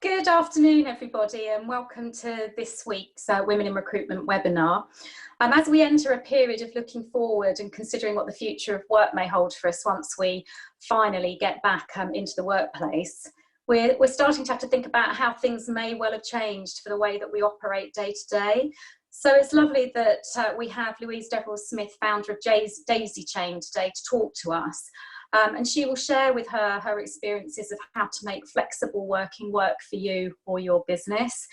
Good afternoon, everybody, and welcome to this week's Women in Recruitment webinar. As we enter a period of looking forward and considering what the future of work may hold for us once we finally get back into the workplace, we're starting to have to think about how things may well have changed for the way that we operate day to day. So it's lovely that we have Louise Deverell Smith, founder of Daisy Chain, today to talk to us. And she will share with her experiences of how to make flexible working work for you or your business.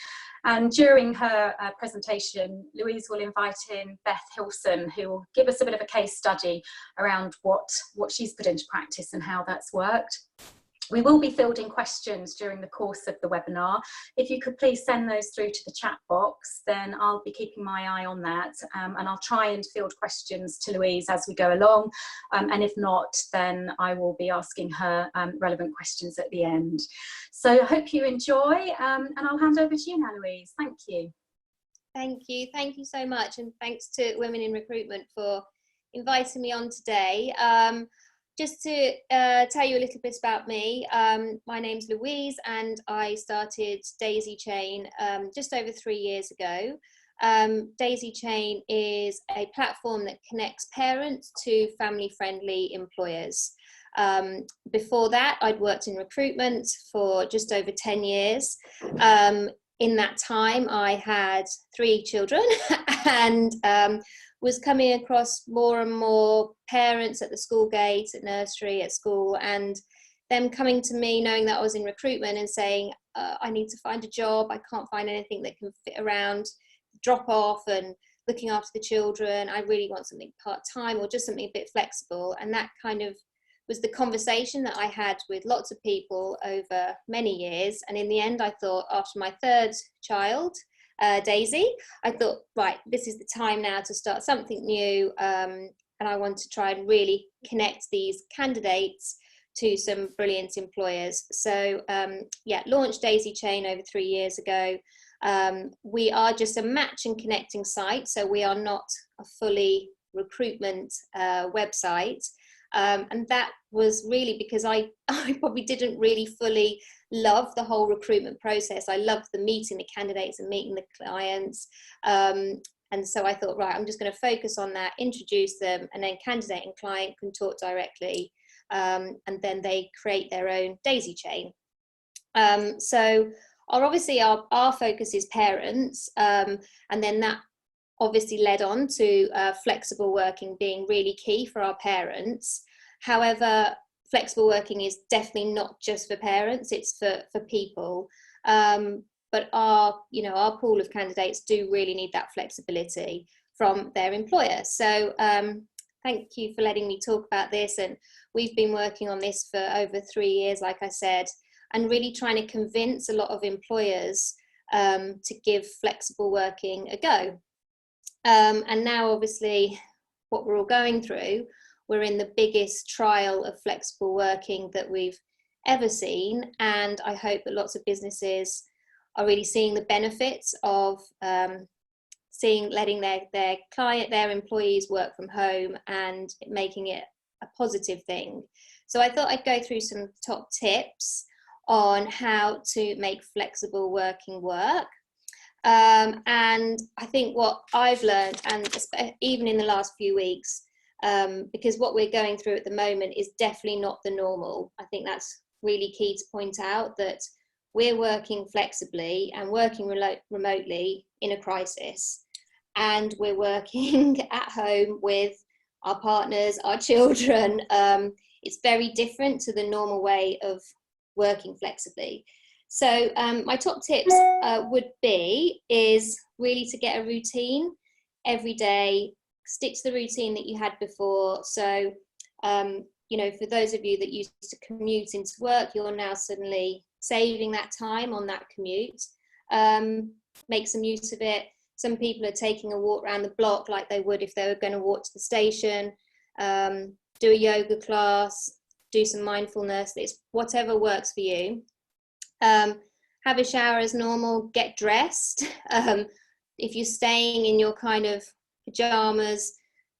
And during her presentation, Louise will invite in Beth Hilson, who will give us a bit of a case study around what she's put into practice and how that's worked. We will be fielding questions during the course of the webinar. If you could please send those through to the chat box, then I'll be keeping my eye on that, and I'll try and field questions to Louise as we go along, and if not, then I will be asking her relevant questions at the end. So I hope you enjoy, and I'll hand over to you now, Louise. Thank you. Thank you so much, and thanks to Women in Recruitment for inviting me on today. Just to tell you a little bit about me, my name's Louise and I started Daisy Chain just over 3 years ago. Daisy Chain is a platform that connects parents to family-friendly employers. Before that, I'd worked in recruitment for just over 10 years. In that time, I had 3 children and was coming across more and more parents at the school gate, at nursery, at school, and them coming to me knowing that I was in recruitment and saying, I need to find a job, I can't find anything that can fit around drop off and looking after the children, I really want something part-time or just something a bit flexible. And that kind of was the conversation that I had with lots of people over many years. And in the end, I thought after my 3rd child, Daisy, I thought, right, this is the time now to start something new, and I want to try and really connect these candidates to some brilliant employers. So yeah, launched Daisy Chain over 3 years ago. We are just a match and connecting site, so we are not a fully recruitment website. And that was really because I probably didn't really fully love the whole recruitment process. I loved the meeting the candidates and meeting the clients. And so I thought, right, I'm just going to focus on that, introduce them, and then candidate and client can talk directly. And then they create their own Daisy Chain. So obviously our focus is parents. And then that obviously led on to flexible working being really key for our parents. However, flexible working is definitely not just for parents, it's for people. But our pool of candidates do really need that flexibility from their employer. So thank you for letting me talk about this. And we've been working on this for over 3 years, like I said, and really trying to convince a lot of employers to give flexible working a go. And now obviously what we're all going through, we're in the biggest trial of flexible working that we've ever seen. And I hope that lots of businesses are really seeing the benefits of letting their employees work from home and making it a positive thing. So I thought I'd go through some top tips on how to make flexible working work. And I think what I've learned, and even in the last few weeks, because what we're going through at the moment is definitely not the normal. I think that's really key to point out, that we're working flexibly and working remotely in a crisis. And we're working at home with our partners, our children. It's very different to the normal way of working flexibly. So my top tips is really to get a routine every day, stick to the routine that you had before. So, for those of you that used to commute into work, you're now suddenly saving that time on that commute. Make some use of it. Some people are taking a walk around the block like they would if they were going to walk to the station, do a yoga class, do some mindfulness. It's whatever works for you. Have a shower as normal, get dressed. If you're staying in your kind of pajamas,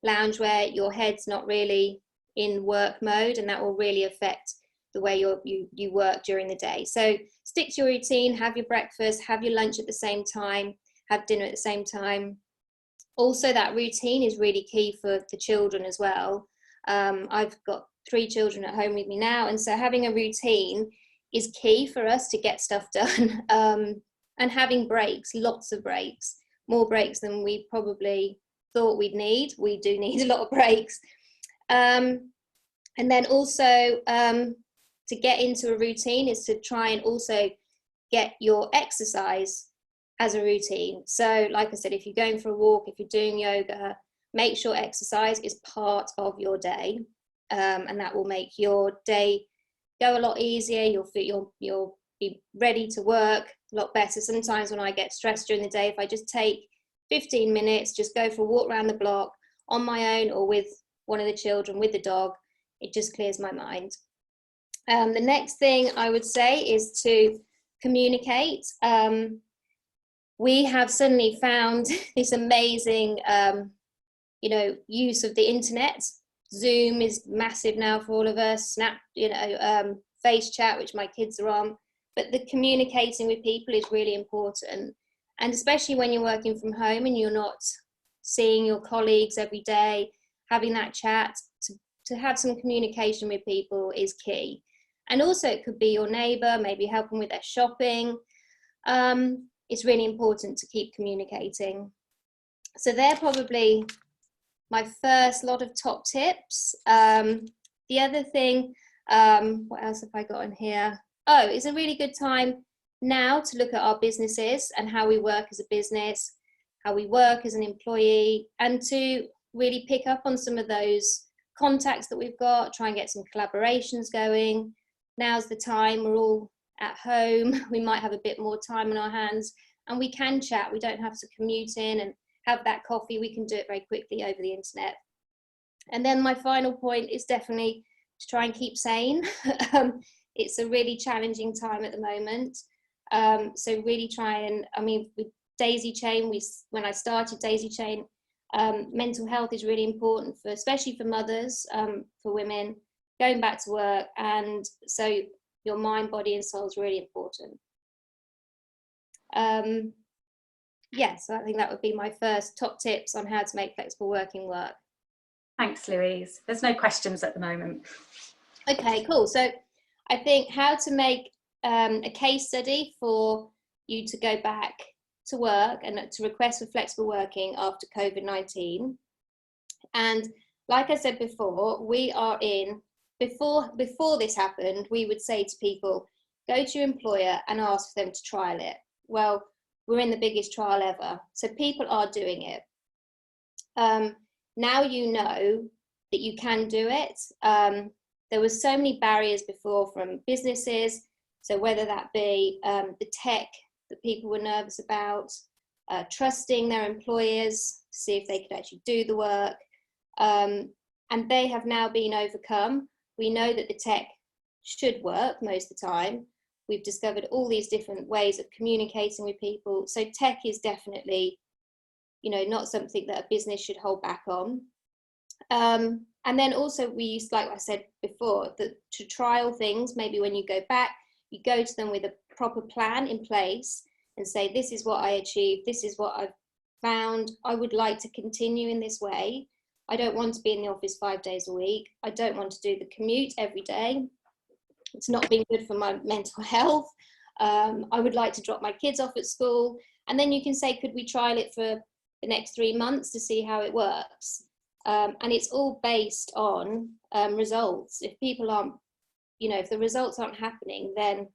loungewear, your head's not really in work mode, and that will really affect the way you work during the day. So stick to your routine, have your breakfast, have your lunch at the same time, have dinner at the same time. Also, that routine is really key for the children as well. I've got 3 children at home with me now, and so having a routine is key for us to get stuff done. And having breaks, lots of breaks, more breaks than we probably thought we'd need. We do need a lot of breaks. And then also to get into a routine is to try and also get your exercise as a routine. So like I said, if you're going for a walk, if you're doing yoga, make sure exercise is part of your day, and that will make your day go a lot easier. You'll be ready to work a lot better. Sometimes when I get stressed during the day, if I just take 15 minutes, just go for a walk around the block on my own or with one of the children, with the dog, it just clears my mind. The next thing I would say is to communicate. We have suddenly found this amazing, use of the internet. Zoom is massive now for all of us. Snap, Face Chat, which my kids are on. But the communicating with people is really important. And especially when you're working from home and you're not seeing your colleagues every day, having that chat, to have some communication with people is key. And also it could be your neighbour, maybe helping with their shopping. It's really important to keep communicating. So they're probably my first lot of top tips. The other thing, what else have I got in here? Oh, it's a really good time now to look at our businesses and how we work as a business, how we work as an employee, and to really pick up on some of those contacts that we've got, try and get some collaborations going. Now's the time, we're all at home, we might have a bit more time on our hands, and we can chat. We don't have to commute in and have that coffee. We can do it very quickly over the internet. And then my final point is definitely to try and keep sane. It's a really challenging time at the moment. So really try and, with Daisy Chain, when I started Daisy Chain, mental health is really important especially for mothers, for women going back to work, and so your mind, body and soul is really important. So I think that would be my first top tips on how to make flexible working work. Thanks, Louise. There's no questions at the moment. Okay, cool. So I think how to make a case study for you to go back to work and to request for flexible working after COVID-19. And like I said before, before this happened, we would say to people, go to your employer and ask for them to trial it. Well, we're in the biggest trial ever, so people are doing it. Now you know that you can do it. There were so many barriers before from businesses, so whether that be the tech that people were nervous about, trusting their employers to see if they could actually do the work, and they have now been overcome. We know that the tech should work most of the time. We've discovered all these different ways of communicating with people. So tech is definitely, not something that a business should hold back on. And then also we used, like I said before, to trial things. Maybe when you go back, you go to them with a proper plan in place and say, this is what I achieved, this is what I've found, I would like to continue in this way. I don't want to be in the office 5 days a week. I don't want to do the commute every day. It's not been good for my mental health. I would like to drop my kids off at school. And then you can say, could we trial it for the next 3 months to see how it works? And it's all based on results. If people aren't, if the results aren't happening, then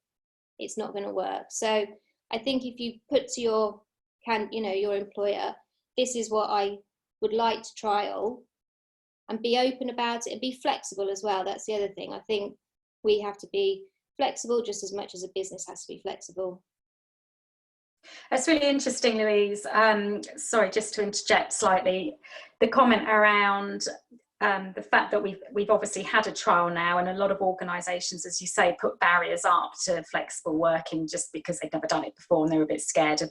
it's not going to work. So I think if you put to your employer, this is what I would like to trial, and be open about it and be flexible as well. That's the other thing. I think we have to be flexible just as much as a business has to be flexible. That's really interesting, Louise. Sorry, just to interject slightly, the comment around the fact that we've obviously had a trial now, and a lot of organisations, as you say, put barriers up to flexible working just because they've never done it before and they're a bit scared of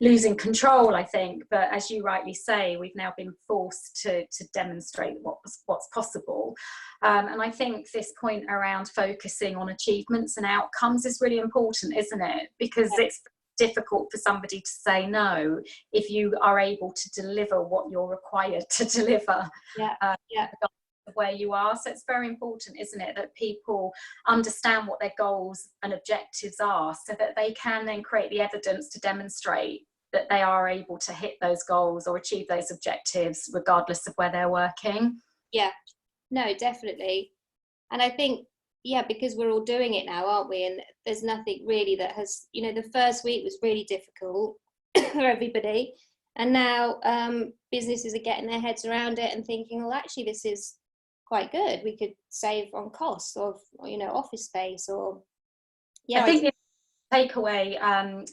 losing control, I think. But as you rightly say, we've now been forced to demonstrate what's possible. And I think this point around focusing on achievements and outcomes is really important, isn't it? Because it's difficult for somebody to say no if you are able to deliver what you're required to deliver. Where you are. So it's very important, isn't it, that people understand what their goals and objectives are, so that they can then create the evidence to demonstrate that they are able to hit those goals or achieve those objectives regardless of where they're working. Yeah, no, definitely. And I think, because we're all doing it now, aren't we? And there's nothing really that has, the first week was really difficult for everybody. And now businesses are getting their heads around it and thinking, well, actually, this is quite good. We could save on costs of, office space or, I think the takeaway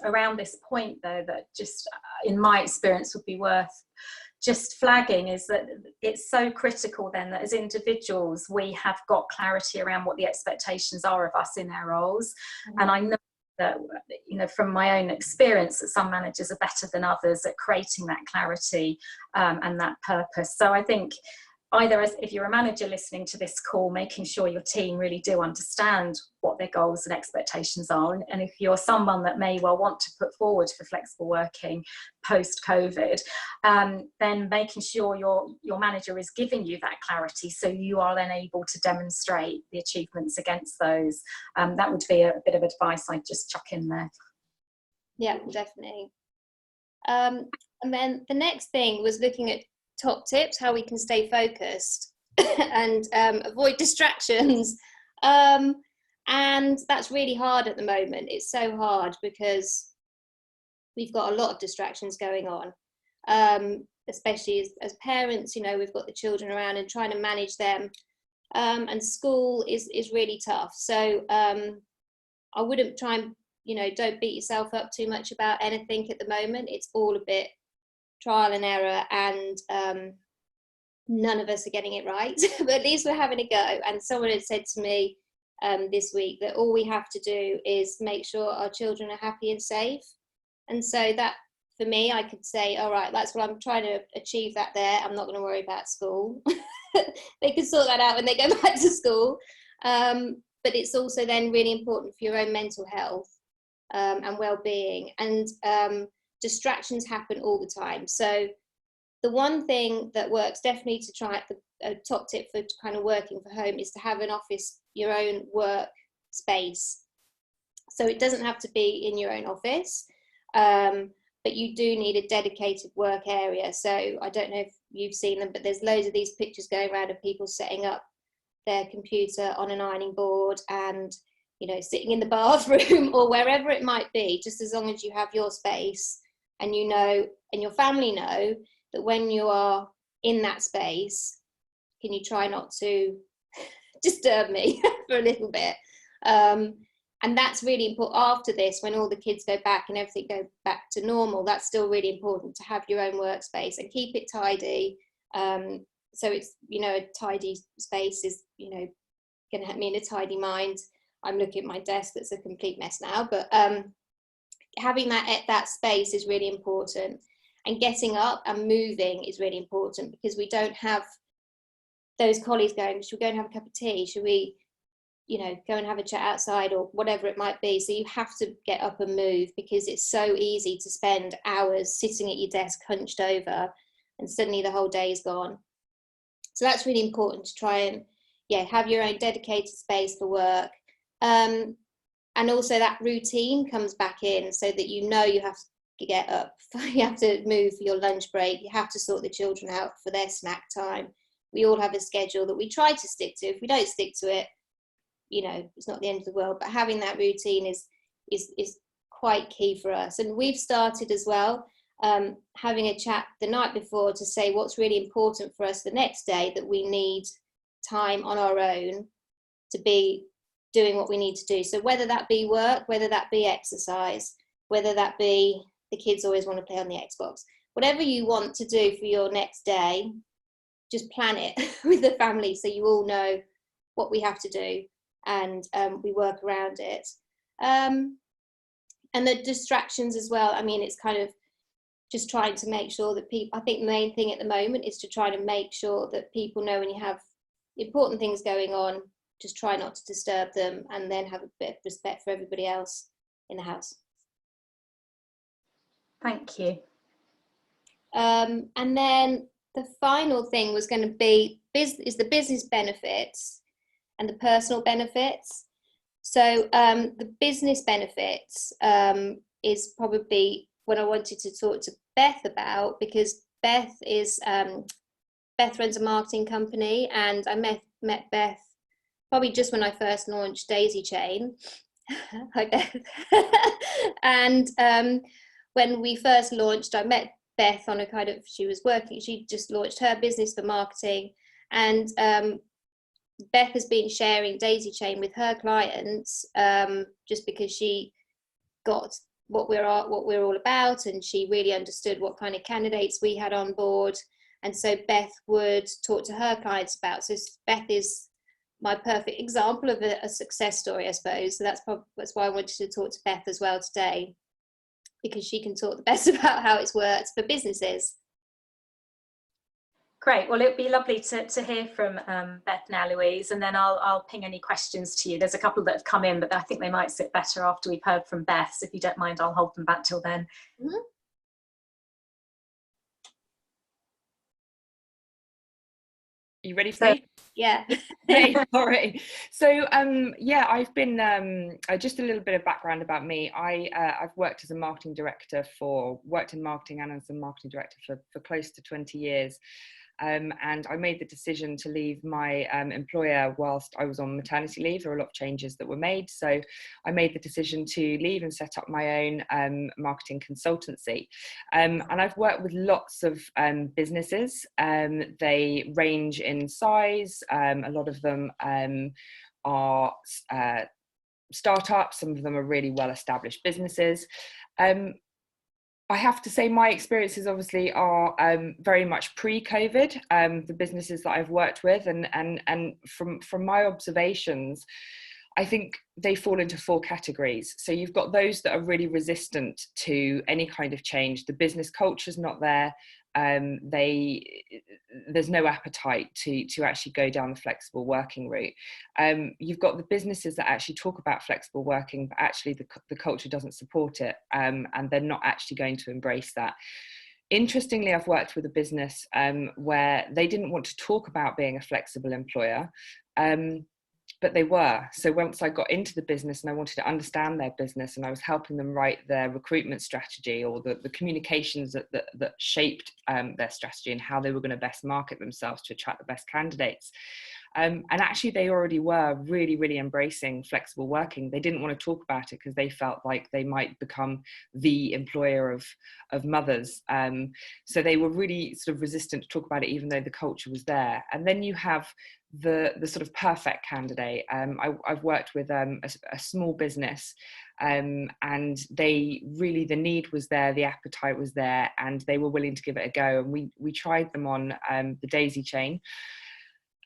around this point, though, that just in my experience would be worth just flagging is that it's so critical then that as individuals we have got clarity around what the expectations are of us in our roles. And I know that, from my own experience, that some managers are better than others at creating that clarity and that purpose. So I think either if you're a manager listening to this call, making sure your team really do understand what their goals and expectations are, and if you're someone that may well want to put forward for flexible working post-COVID, then making sure your manager is giving you that clarity so you are then able to demonstrate the achievements against those. That would be a bit of advice I'd just chuck in there. Yeah, definitely. And then the next thing was looking at top tips, how we can stay focused and avoid distractions. And that's really hard at the moment. It's so hard because we've got a lot of distractions going on, especially as parents. We've got the children around and trying to manage them, and school is really tough. So I wouldn't try and, don't beat yourself up too much about anything at the moment. It's all a bit trial and error, and none of us are getting it right, but at least we're having a go. And someone had said to me this week that all we have to do is make sure our children are happy and safe. And so that, for me, I could say, all right, that's what I'm trying to achieve that there. I'm not going to worry about school. They can sort that out when they go back to school. But it's also then really important for your own mental health and well-being. And distractions happen all the time. So the one thing that works definitely to try, a top tip for kind of working from home, is to have an office, your own work space. So it doesn't have to be in your own office, but you do need a dedicated work area. So I don't know if you've seen them, but there's loads of these pictures going around of people setting up their computer on an ironing board and, sitting in the bathroom or wherever it might be, just as long as you have your space and and your family know that when you are in that space, can you try not to disturb me for a little bit? And that's really important after this, when all the kids go back and everything goes back to normal. That's still really important to have your own workspace and keep it tidy. So it's, a tidy space is, going to mean a tidy mind. I'm looking at my desk, that's a complete mess now, but having that space is really important. And getting up and moving is really important, because we don't have those colleagues going, should we go and have a cup of tea? Should we, go and have a chat outside, or whatever it might be. So you have to get up and move, because it's so easy to spend hours sitting at your desk hunched over and suddenly the whole day is gone. So that's really important to try and, have your own dedicated space for work. And also that routine comes back in, so that you have to get up, you have to move for your lunch break, you have to sort the children out for their snack time. We all have a schedule that we try to stick to. If we don't stick to it, it's not the end of the world, but having that routine is quite key for us. And we've started as well, having a chat the night before to say what's really important for us the next day, that we need time on our own to be doing what we need to do. So whether that be work, whether that be exercise, whether that be the kids always want to play on the Xbox, whatever you want to do for your next day, just plan it with the family, so you all know what we have to do, and we work around it. And the distractions as well. I mean, it's kind of just trying to make sure that people, I think the main thing at the moment is to try to make sure that people know when you have important things going on, just try not to disturb them, and then have a bit of respect for everybody else in the house. Thank you. And then the final thing was going to be the business benefits and the personal benefits. So the business benefits is probably what I wanted to talk to Beth about, because Beth runs a marketing company, and I met Beth probably just when I first launched Daisy Chain. Hi, Beth. And when we first launched, I met Beth on a kind of, she just launched her business for marketing, and Beth has been sharing Daisy Chain with her clients, just because she got what we're all about, and she really understood what kind of candidates we had on board, and so Beth would talk to her clients about. So Beth is my perfect example of a success story, I suppose. So that's why I wanted to talk to Beth as well today, because she can talk the best about how it's worked for businesses. Great. Well, it'd be lovely to hear from Beth now, Louise, and then I'll ping any questions to you. There's a couple that have come in, but I think they might sit better after we've heard from Beth. So if you don't mind, I'll hold them back till then. Mm-hmm. You ready for me? Yeah. Hey, all right. So yeah, I've been just a little bit of background about me. I've worked as a marketing director worked in marketing and as a marketing director for close to 20 years. And I made the decision to leave my employer whilst I was on maternity leave. There were a lot of changes that were made, so I made the decision to leave and set up my own marketing consultancy. And I've worked with lots of businesses. They range in size. A lot of them are startups. Some of them are really well-established businesses. I have to say my experiences obviously are very much pre-COVID, the businesses that I've worked with, and from my observations, I think they fall into 4 categories. So you've got those that are really resistant to any kind of change. The business culture's not there. There's no appetite to actually go down the flexible working route. You've got the businesses that actually talk about flexible working, but actually the culture doesn't support it, and they're not actually going to embrace that. Interestingly, I've worked with a business where they didn't want to talk about being a flexible employer, but they were. So once I got into the business and I wanted to understand their business, and I was helping them write their recruitment strategy, or the communications that shaped their strategy and how they were going to best market themselves to attract the best candidates. And actually they already were really, really embracing flexible working. They didn't want to talk about it because they felt like they might become the employer of mothers. So they were really sort of resistant to talk about it, even though the culture was there. And then you have the sort of perfect candidate. I've worked with a small business, and they really, the need was there, the appetite was there, and they were willing to give it a go. And we tried them on the Daisy Chain.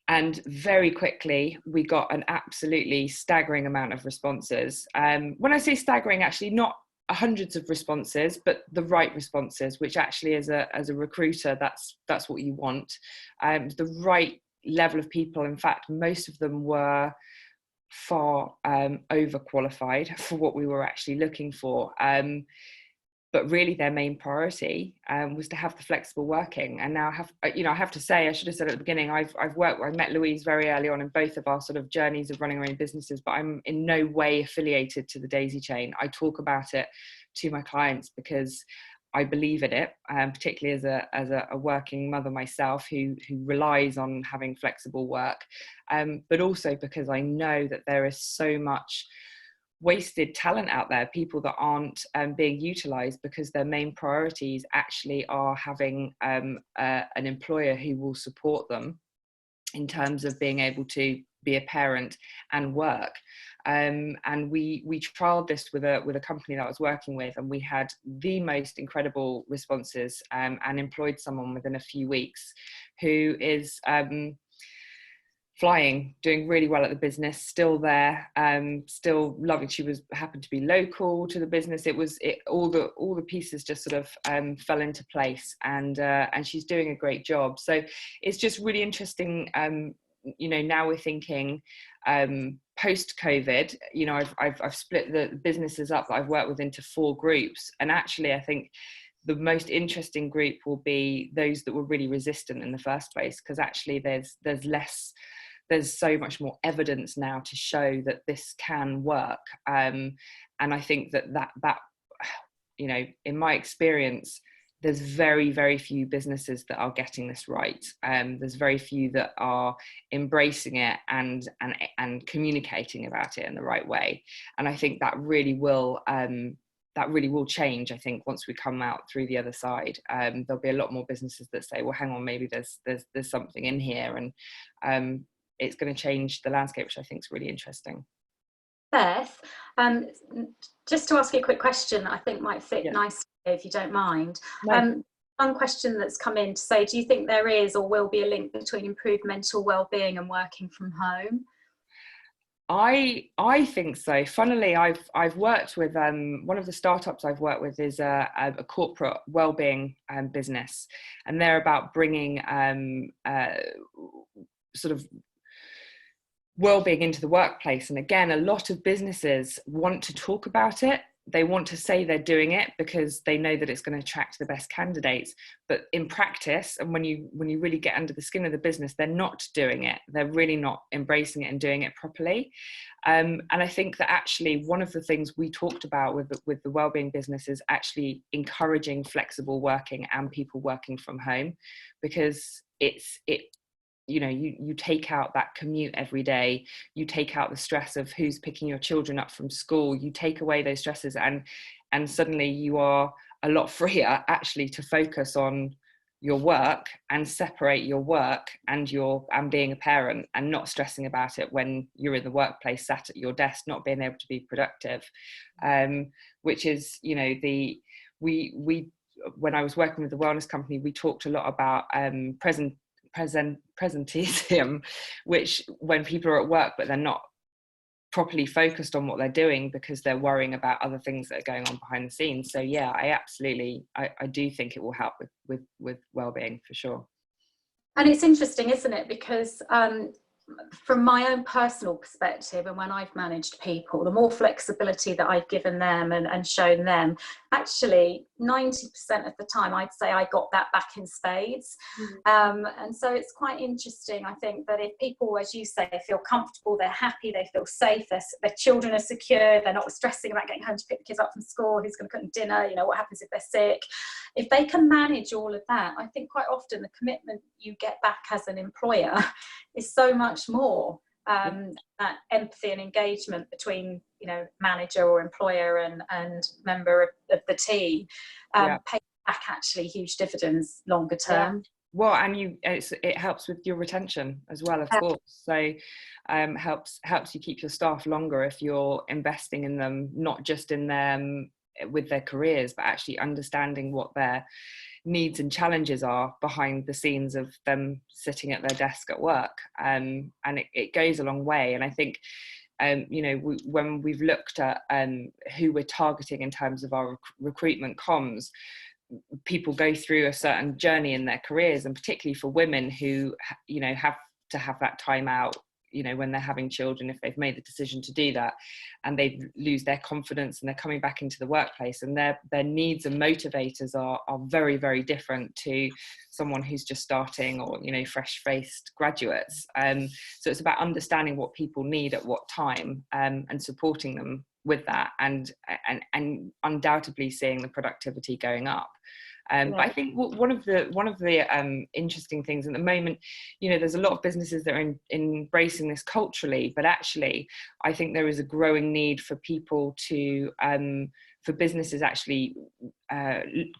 And very quickly, we got an absolutely staggering amount of responses. When I say staggering, actually not hundreds of responses, but the right responses, which actually as a recruiter, that's what you want. The right level of people. In fact, most of them were far overqualified for what we were actually looking for. But really their main priority was to have the flexible working. And now I have to say, I should have said at the beginning, I met Louise very early on in both of our sort of journeys of running our own businesses, but I'm in no way affiliated to the Daisy Chain. I talk about it to my clients because I believe in it, particularly as a working mother myself who relies on having flexible work, but also because I know that there is so much wasted talent out there, people that aren't being utilised because their main priorities actually are having an employer who will support them in terms of being able to be a parent and work. And we trialed this with a company that I was working with, and we had the most incredible responses, and employed someone within a few weeks who is flying, doing really well at the business, still there, still loving. She happened to be local to the business. All the pieces just sort of fell into place, and she's doing a great job. So it's just really interesting. Now we're thinking post-COVID. I've split the businesses up that I've worked with into 4 groups, and actually I think the most interesting group will be those that were really resistant in the first place, because actually there's so much more evidence now to show that this can work. And I think that in my experience, there's very, very few businesses that are getting this right. There's very few that are embracing it and communicating about it in the right way. And I think that really will change. I think once we come out through the other side, there'll be a lot more businesses that say, well, hang on, maybe there's something in here, and it's going to change the landscape, which I think is really interesting. Beth, just to ask you a quick question, I think might fit nicely, if you don't mind. No. One question that's come in to say, do you think there is or will be a link between improved mental well-being and working from home? I think so. Funnily, I've worked with one of the startups I've worked with is a corporate wellbeing business, and they're about bringing sort of wellbeing into the workplace. And again, a lot of businesses want to talk about it. They want to say they're doing it because they know that it's going to attract the best candidates. But in practice, and when you really get under the skin of the business, they're not doing it. They're really not embracing it and doing it properly. And I think that actually one of the things we talked about with the wellbeing business is actually encouraging flexible working and people working from home, because you take out that commute every day, you take out the stress of who's picking your children up from school, you take away those stresses, and suddenly you are a lot freer actually to focus on your work and separate your work and being a parent, and not stressing about it when you're in the workplace sat at your desk not being able to be productive, which is when I was working with the wellness company, we talked a lot about presenteeism, which when people are at work but they're not properly focused on what they're doing because they're worrying about other things that are going on behind the scenes. So yeah, I do think it will help with well-being for sure. And it's interesting, isn't it, because from my own personal perspective, and when I've managed people, the more flexibility that I've given them and shown them, actually 90% of the time I'd say I got that back in spades. And so it's quite interesting, I think, that if people, as you say, feel comfortable, they're happy, they feel safe, their children are secure, they're not stressing about getting home to pick the kids up from school, who's going to cook them dinner, what happens if they're sick. If they can manage all of that, I think quite often the commitment you get back as an employer is so much more. That empathy and engagement between manager or employer and member of the team pay back actually huge dividends longer term. Well, and it helps with your retention as well, of course. So helps you keep your staff longer if you're investing in them, not just in them with their careers, but actually understanding what their needs and challenges are behind the scenes of them sitting at their desk at work. And it goes a long way. And I think when we've looked at who we're targeting in terms of our recruitment comms, people go through a certain journey in their careers, and particularly for women who have to have that time out when they're having children, if they've made the decision to do that, and they lose their confidence and they're coming back into the workplace, and their needs and motivators are very, very different to someone who's just starting, or fresh-faced graduates. So it's about understanding what people need at what time, and supporting them with that, and undoubtedly seeing the productivity going up. But I think one of the interesting things at the moment, there's a lot of businesses that are embracing this culturally, but actually I think there is a growing need for people to, for businesses actually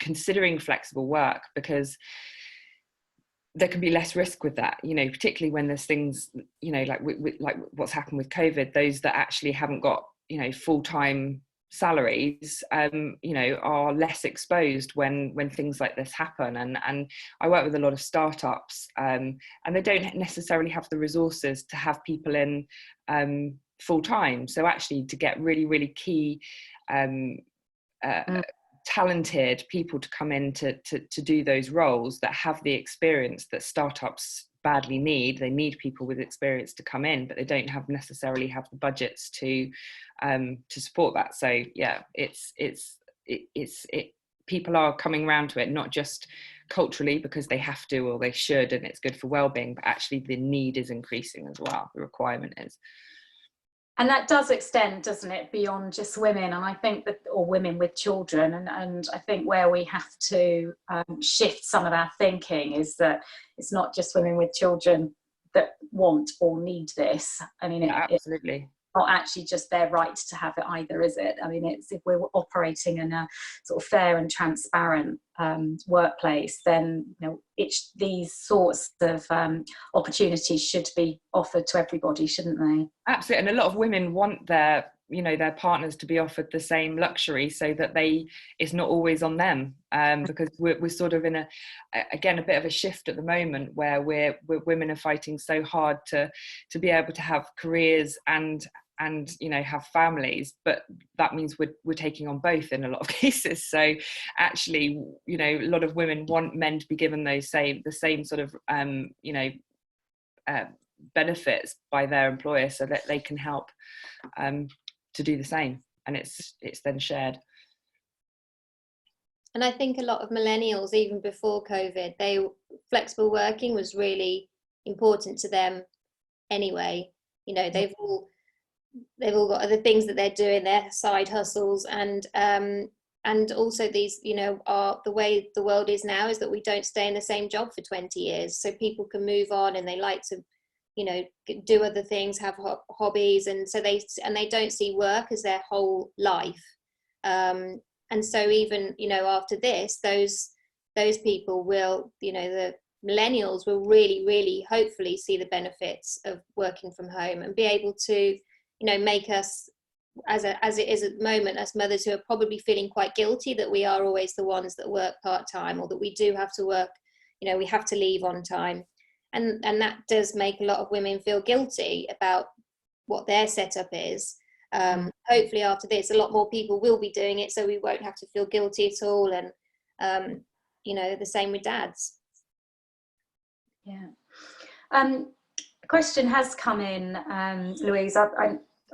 considering flexible work, because there can be less risk with that, you know, particularly when there's things, you know, like like what's happened with COVID. Those that actually haven't got, you know, full-time salaries, you know, are less exposed when things like this happen. And I work with a lot of startups, and they don't necessarily have the resources to have people in full time. So actually, to get really key talented people to come in to do those roles that have the experience that startups badly need. They need people with experience to come in, but they don't necessarily have the budgets to support that. So yeah, it's people are coming around to it, not just culturally because they have to or they should and it's good for well-being, but actually the need is increasing as well. The requirement is. And that does extend, doesn't it, beyond just women? And I think that, or women with children. And I think where we have to shift some of our thinking is that it's not just women with children that want or need this. I mean, yeah, absolutely. It's not actually just their right to have it either, is it? I mean, it's, if we're operating in a sort of fair and transparent workplace, then, you know, these sorts of opportunities should be offered to everybody, shouldn't they? Absolutely. And a lot of women want their, you know, their partners to be offered the same luxury, so that it's not always on them, because we're sort of in a bit of a shift at the moment where women are fighting so hard to be able to have careers and you know, have families, but that means we're taking on both in a lot of cases. So actually, you know, a lot of women want men to be given the same sort of you know, benefits by their employer, so that they can help to do the same, and it's then shared. And I think a lot of millennials, even before COVID, flexible working was really important to them anyway. You know, they've all got other things that they're doing, their side hustles, and also these, you know, are the way the world is now is that we don't stay in the same job for 20 years, so people can move on and they like to, you know, do other things, have hobbies, and so they don't see work as their whole life, and so even, you know, after this, those people will, you know, the millennials will really hopefully see the benefits of working from home and be able to, you know, make us, as it is at the moment, as mothers who are probably feeling quite guilty that we are always the ones that work part-time, or that we do have to work, you know, we have to leave on time. And that does make a lot of women feel guilty about what their setup is. Hopefully after this, a lot more people will be doing it, so we won't have to feel guilty at all. And you know, the same with dads. Yeah. A question has come in, Louise.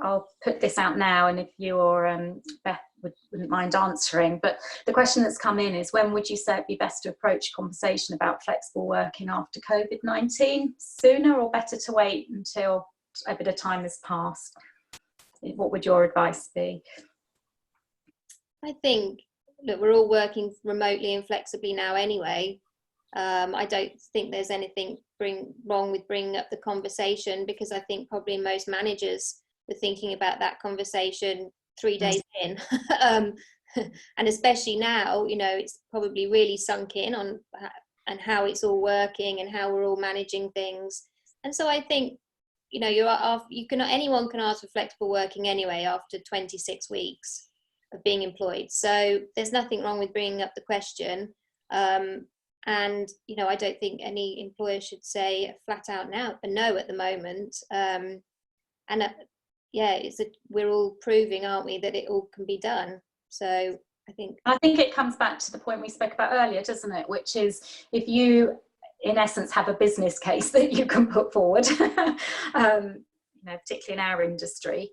I'll put this out now, and if you or Beth wouldn't mind answering, but the question that's come in is, when would you say it'd be best to approach a conversation about flexible working after COVID-19? Sooner, or better to wait until a bit of time has passed? What would your advice be? I think, look, we're all working remotely and flexibly now anyway. I don't think there's anything wrong with bringing up the conversation, because I think probably most managers were thinking about that conversation 3 days in. And especially now, you know, it's probably really sunk in on and how it's all working and how we're all managing things. And so I think, you know, anyone can ask for flexible working anyway after 26 weeks of being employed. So there's nothing wrong with bringing up the question. And, you know, I don't think any employer should say flat out now a no at the moment. We're all proving, aren't we, that it all can be done. So I think it comes back to the point we spoke about earlier, doesn't it? Which is, if you, in essence, have a business case that you can put forward, you know, particularly in our industry,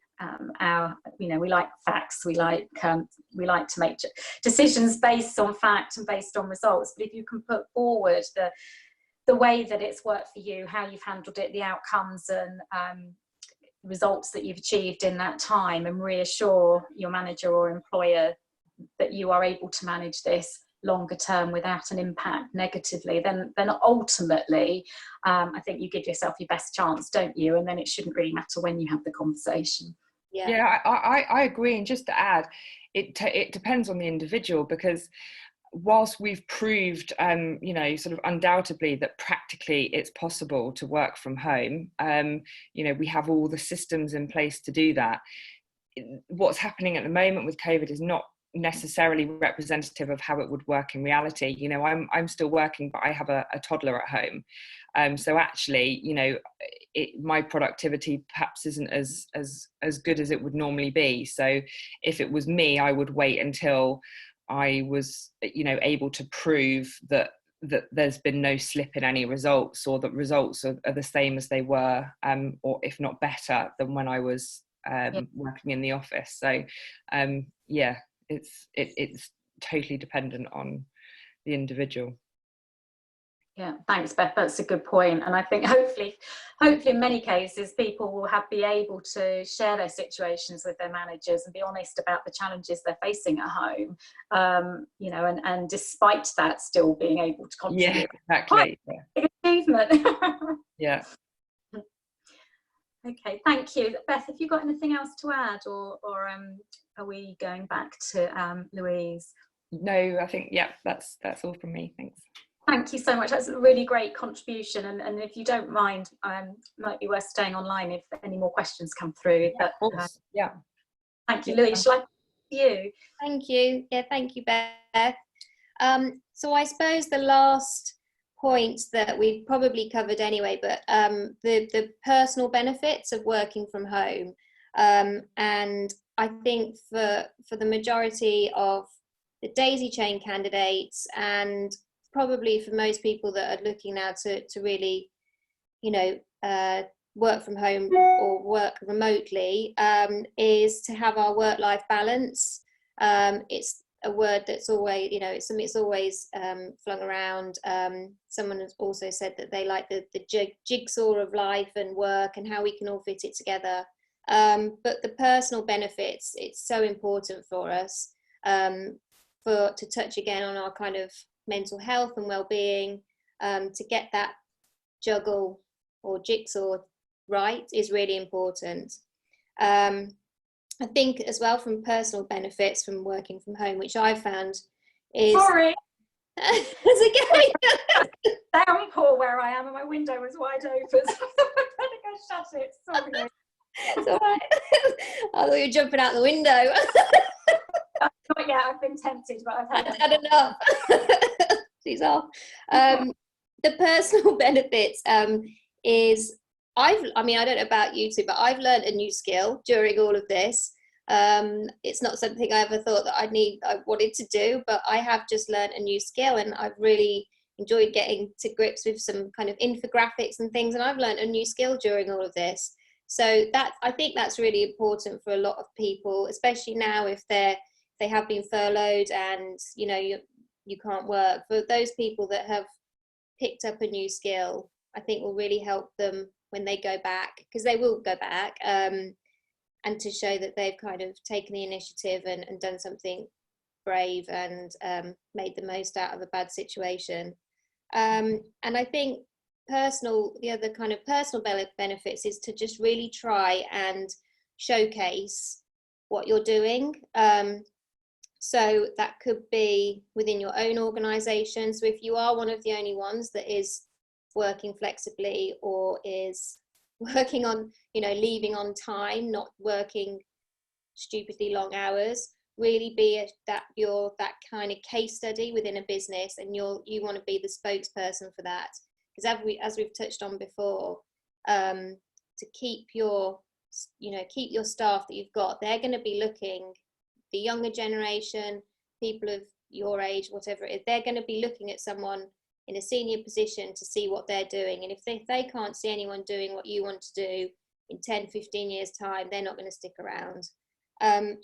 you know, we like facts, we like to make decisions based on fact and based on results. But if you can put forward the way that it's worked for you, how you've handled it, the outcomes and results that you've achieved in that time, and reassure your manager or employer that you are able to manage this longer term without an impact negatively, then ultimately I think you give yourself your best chance, don't you? And then it shouldn't really matter when you have the conversation. Yeah, I agree. And just to add, it depends on the individual, because whilst we've proved, you know, sort of undoubtedly that practically it's possible to work from home, you know, we have all the systems in place to do that. What's happening at the moment with COVID is not necessarily representative of how it would work in reality. You know, I'm still working, but I have a toddler at home. So actually, you know, my productivity perhaps isn't as good as it would normally be. So if it was me, I would wait until I was, you know, able to prove that there's been no slip in any results, or that results are the same as they were, or if not better than when I was working in the office. So yeah, it's totally dependent on the individual. Yeah, thanks, Beth. That's a good point. And I think hopefully in many cases, people will be able to share their situations with their managers and be honest about the challenges they're facing at home, you know, and despite that, still being able to contribute. Yeah, exactly. Quite achievement. Yeah. Okay, thank you. Beth, have you got anything else to add, or are we going back to Louise? No, I think, yeah, that's all from me. Thanks. Thank you so much. That's a really great contribution. And if you don't mind, might be worth staying online if any more questions come through. Yeah, of course. Yeah. Thank you, Louise. Shall I you? Thank you. Yeah, thank you, Beth. So I suppose the last points that we've probably covered anyway, but the personal benefits of working from home. And I think for the majority of the daisy chain candidates, and probably for most people that are looking now to really, you know, work from home or work remotely, is to have our work-life balance. It's a word that's always, you know, it's something that's always flung around. Someone has also said that they like the jigsaw of life and work and how we can all fit it together. But the personal benefits, it's so important for us, to touch again on our kind of mental health and well-being, to get that juggle or jigsaw right is really important. I think as well, from personal benefits from working from home, which I found is... Sorry! How's it going? Downpour where I am and my window was wide open, so I better go shut it. Sorry. It's all right. I thought you were jumping out the window. Not yet, I've been tempted, but I've had enough. She's off. The personal benefits is, I mean, I don't know about you two, but I've learned a new skill during all of this. It's not something I ever thought that I wanted to do, but I have just learned a new skill, and I've really enjoyed getting to grips with some kind of infographics and things, and I've learned a new skill during all of this. So that, I think that's really important for a lot of people, especially now if they have been furloughed and, you know, you can't work. For those people that have picked up a new skill, I think will really help them when they go back, because they will go back, and to show that they've kind of taken the initiative and done something brave and made the most out of a bad situation. And I think the other kind of personal benefits is to just really try and showcase what you're doing. So that could be within your own organisation. So if you are one of the only ones that is working flexibly or is working on, you know, leaving on time, not working stupidly long hours, really be that kind of case study within a business, and you want to be the spokesperson for that. Because as we've touched on before, to keep your staff that you've got, they're going to be looking, the younger generation, people of your age, whatever it is, they're going to be looking at someone in a senior position to see what they're doing. And if they can't see anyone doing what you want to do in 10, 15 years time, they're not going to stick around.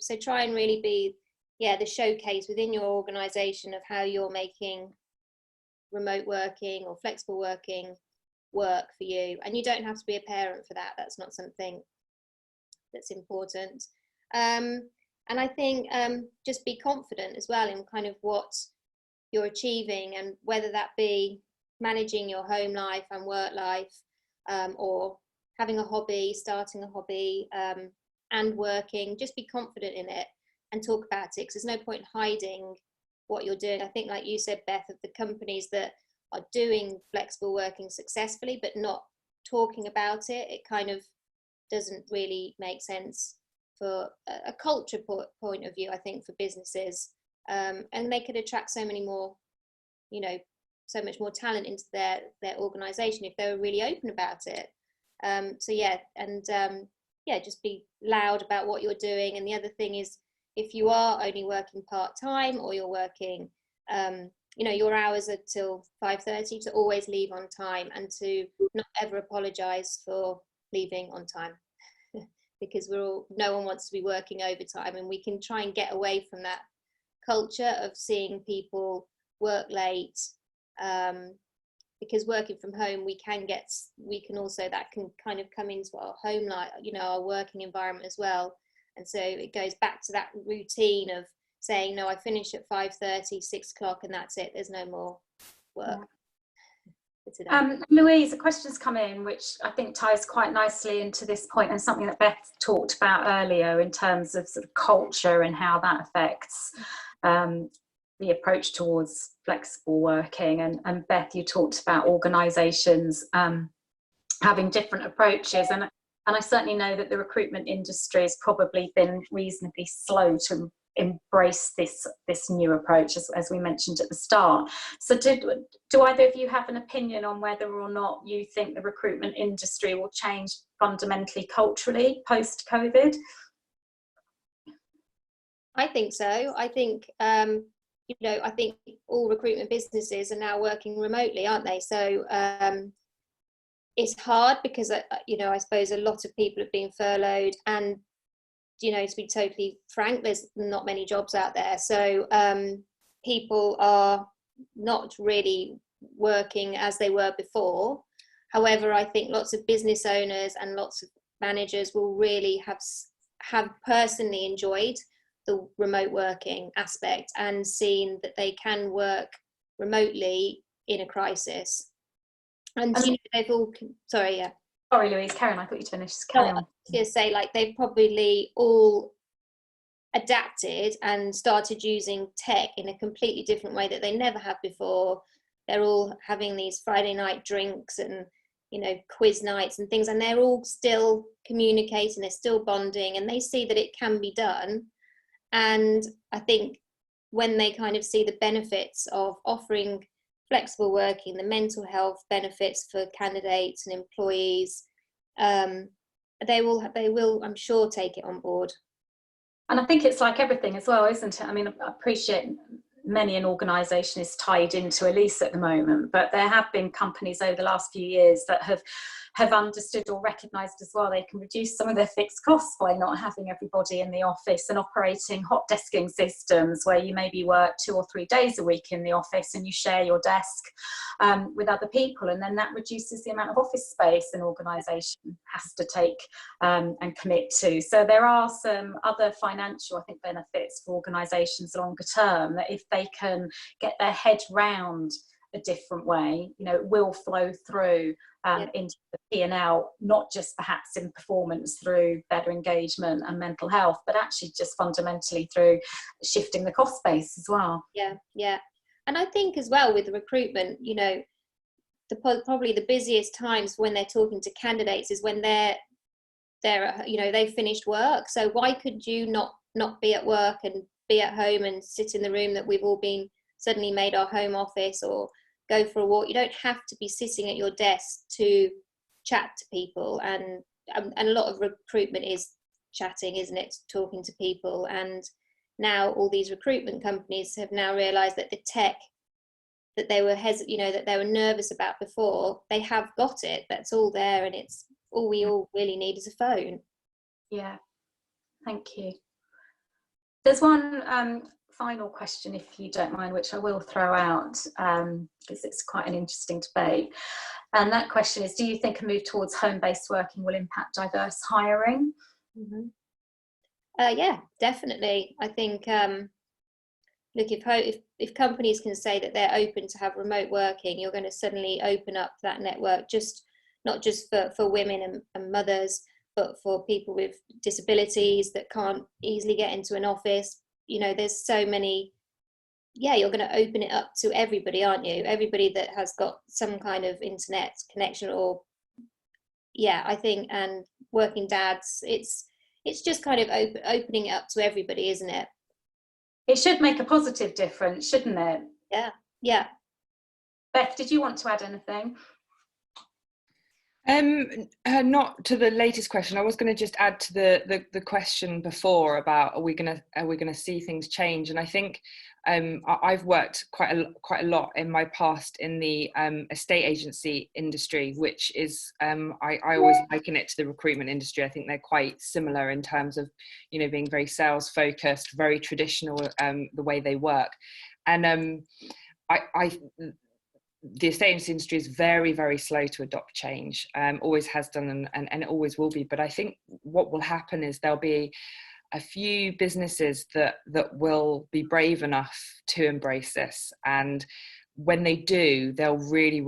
So try and really be, the showcase within your organisation of how you're making remote working or flexible working work for you. And you don't have to be a parent for that. That's not something that's important. And I think just be confident as well in kind of what you're achieving, and whether that be managing your home life and work life, or having a hobby, starting a hobby, and working. Just be confident in it and talk about it, because there's no point hiding what you're doing. I think, like you said, Beth, of the companies that are doing flexible working successfully but not talking about it, it kind of doesn't really make sense for a culture point of view, I think, for businesses. And they could attract so many more, you know, so much more talent into their organization if they were really open about it. So yeah, and yeah, just be loud about what you're doing. And the other thing is, if you are only working part-time, or you're working, you know, your hours are till 5:30, to always leave on time, and to not ever apologize for leaving on time. Because no one wants to be working overtime, and we can try and get away from that culture of seeing people work late, because working from home, that can kind of come into our home life, you know, our working environment as well. And so it goes back to that routine of saying, no, I finish at 5:30, 6 o'clock, and that's it. There's no more work. Louise, a question's come in which I think ties quite nicely into this point, and something that Beth talked about earlier in terms of sort of culture and how that affects the approach towards flexible working. And Beth, you talked about organisations having different approaches, and I certainly know that the recruitment industry has probably been reasonably slow to embrace this new approach, as we mentioned at the start. So do either of you have an opinion on whether or not you think the recruitment industry will change fundamentally culturally post-COVID? I think so. I think you know, I think all recruitment businesses are now working remotely, aren't they? So it's hard because you know, I suppose a lot of people have been furloughed, and you know, to be totally frank, there's not many jobs out there. So people are not really working as they were before. However, I think lots of business owners and lots of managers will really have personally enjoyed the remote working aspect, and seen that they can work remotely in a crisis. And you know, they've all, sorry, yeah. Sorry, Louise, Karen, I thought you'd finished. Carry on. I was going to say, like, they've probably all adapted and started using tech in a completely different way that they never have before. They're all having these Friday night drinks and, you know, quiz nights and things, and they're all still communicating, they're still bonding, and they see that it can be done. And I think when they kind of see the benefits of offering flexible working, the mental health benefits for candidates and employees, they will, I'm sure, take it on board. And I think it's like everything as well, isn't it? I mean, I appreciate many an organisation is tied into a lease at the moment, but there have been companies over the last few years that have understood or recognised as well they can reduce some of their fixed costs by not having everybody in the office, and operating hot desking systems where you maybe work 2 or 3 days a week in the office and you share your desk with other people, and then that reduces the amount of office space an organisation has to take and commit to. So there are some other financial, I think, benefits for organisations longer term, that if they can get their head round a different way, you know, it will flow through into the P&L, not just perhaps in performance through better engagement and mental health, but actually just fundamentally through shifting the cost base as well. Yeah. And I think as well with the recruitment, you know, probably the busiest times when they're talking to candidates is when they're you know, they've finished work. So why could you not be at work and be at home and sit in the room that we've all been suddenly made our home office, or go for a walk? You don't have to be sitting at your desk to chat to people, and a lot of recruitment is chatting, isn't it? Talking to people. And now all these recruitment companies have now realized that the tech that they were that they were nervous about before, they have got it. That's all there, and it's all we all really need is a phone. Yeah, thank you. There's one final question, if you don't mind, which I will throw out because it's quite an interesting debate. And that question is, do you think a move towards home-based working will impact diverse hiring? Mm-hmm. Yeah, definitely. I think, look, if companies can say that they're open to have remote working, you're going to suddenly open up that network, not just for women and mothers, but for people with disabilities that can't easily get into an office. You know, there's so many yeah, you're going to open it up to everybody, aren't you? Everybody that has got some kind of internet connection, or yeah, I think, and working dads, it's just kind of opening it up to everybody, isn't it? It should make a positive difference, shouldn't it? Yeah, yeah. Beth, did you want to add anything? Not to the latest question. I was going to just add to the question before about are we going to see things change? And I think I've worked quite a lot in my past in the estate agency industry, which is I always liken it to the recruitment industry. I think they're quite similar in terms of, you know, being very sales focused, very traditional, the way they work. And the estate agency industry is very, very slow to adopt change, always has done, and it always will be. But I think what will happen is there'll be a few businesses that will be brave enough to embrace this. And when they do, they'll really,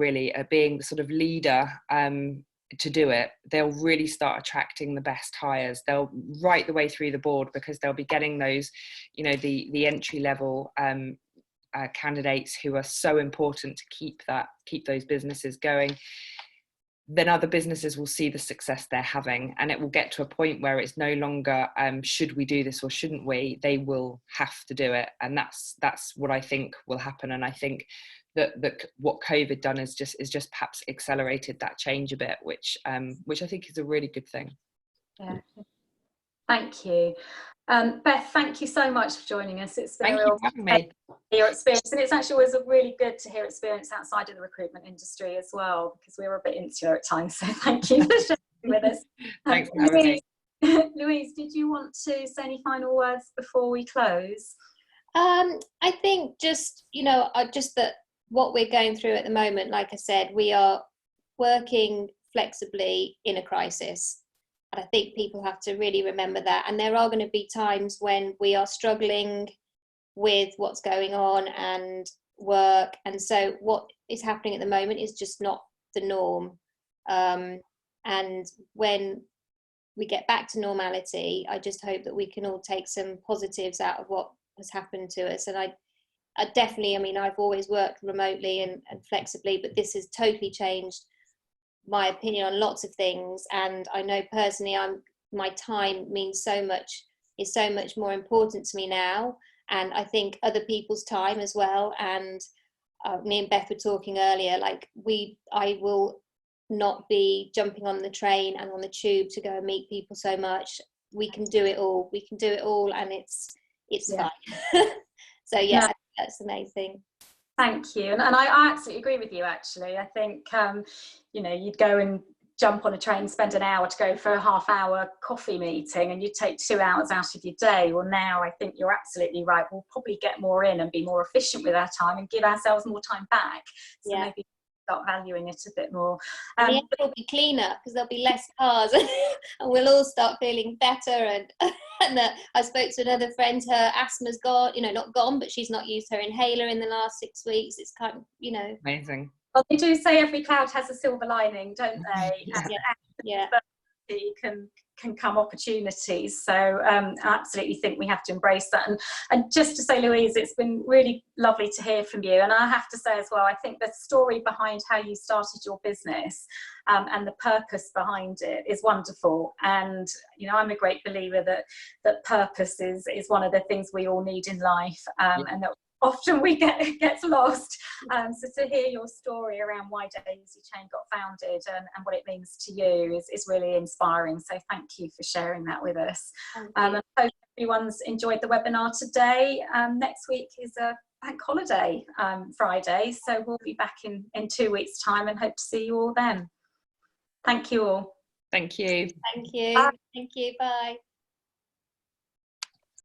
being the sort of leader to do it, they'll really start attracting the best hires. They'll right the way through the board, because they'll be getting those, you know, the entry level candidates who are so important to keep those businesses going. Then other businesses will see the success they're having, and it will get to a point where it's no longer should we do this or shouldn't we. They will have to do it, and that's what I think will happen. And I think that what COVID done is just perhaps accelerated that change a bit, which I think is a really good thing. Yeah, thank you. Beth, thank you so much for joining us. It's been Thank a you real for having me. Your experience, and it's actually always really good to hear experience outside of the recruitment industry as well, because we're a bit insular at times. So thank you for sharing with us. Thanks for having me. Louise, did you want to say any final words before we close? I think just, you know, just that what we're going through at the moment, like I said, we are working flexibly in a crisis. And I think people have to really remember that. And there are going to be times when we are struggling with what's going on and work. And so what is happening at the moment is just not the norm. And when we get back to normality, I just hope that we can all take some positives out of what has happened to us. And I definitely, I mean, I've always worked remotely and flexibly, but this has totally changed my opinion on lots of things. And I know personally my time means so much, is so much more important to me now, and I think other people's time as well. And me and Beth were talking earlier, like I will not be jumping on the train and on the tube to go and meet people so much. We can do it all, and it's fine. So yeah, that's the main thing. Thank you. And I absolutely agree with you, actually. I think, you know, you'd go and jump on a train, spend an hour to go for a half-hour coffee meeting, and you'd take 2 hours out of your day. Well, now I think you're absolutely right. We'll probably get more in and be more efficient with our time and give ourselves more time back. So maybe start valuing it a bit more. It'll be cleaner because there'll be less cars and we'll all start feeling better. And I spoke to another friend, her asthma's gone, you know, not gone, but she's not used her inhaler in the last 6 weeks. It's kind of, you know. Amazing. Well, they do say every cloud has a silver lining, don't they? Yeah. Can come opportunities. So I absolutely think we have to embrace that. And just to say, Louise, it's been really lovely to hear from you. And I have to say as well, I think the story behind how you started your business and the purpose behind it is wonderful. And, you know, I'm a great believer that purpose is one of the things we all need in life, and that often we gets lost. So to hear your story around why Daisy Chain got founded and what it means to you is really inspiring. So thank you for sharing that with us. And I hope everyone's enjoyed the webinar today. Next week is a bank holiday, Friday. So we'll be back in 2 weeks' time and hope to see you all then. Thank you all. Thank you. Thank you. Bye. Thank you. Bye.